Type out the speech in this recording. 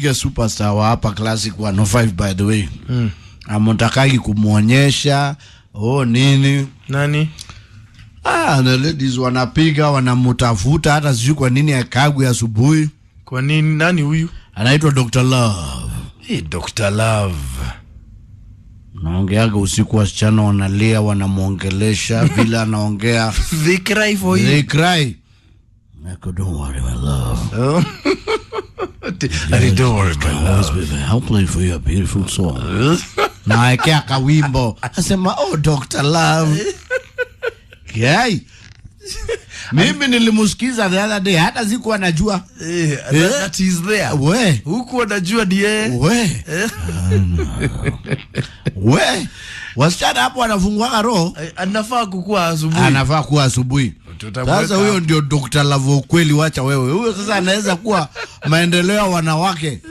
biggest superstar wa hapa Classic 105 by the way. Amontakagi kumuonyesha nini? Nani? The ladies wanapiga wanamutafuta hata sijui kwa nini akagwe asubuhi. Kwa nini? Nani huyu? Anaitwa Dr. Love. Dr. Love. Naongeaga usiku wasichana wanalia wanamuongelesha vile anaongea. They cry for you. They cry. Don't worry my love. Don't worry my love. I'll play for you a beautiful song. Na akea kawimbo. Asema Dr. Love. Yay. Mimi nilimusikiza the other day hata sikuwa najua that is there. Huku anajua die. Wasichana hapo wanafungua roho. Anafaa kuwa asubuhi. Anafaa kuwa asubuhi. Sasa huyo ndio Dr. Love kweli, wacha wewe. Huyo sasa anaweza kuwa maendeleo ya wanawake.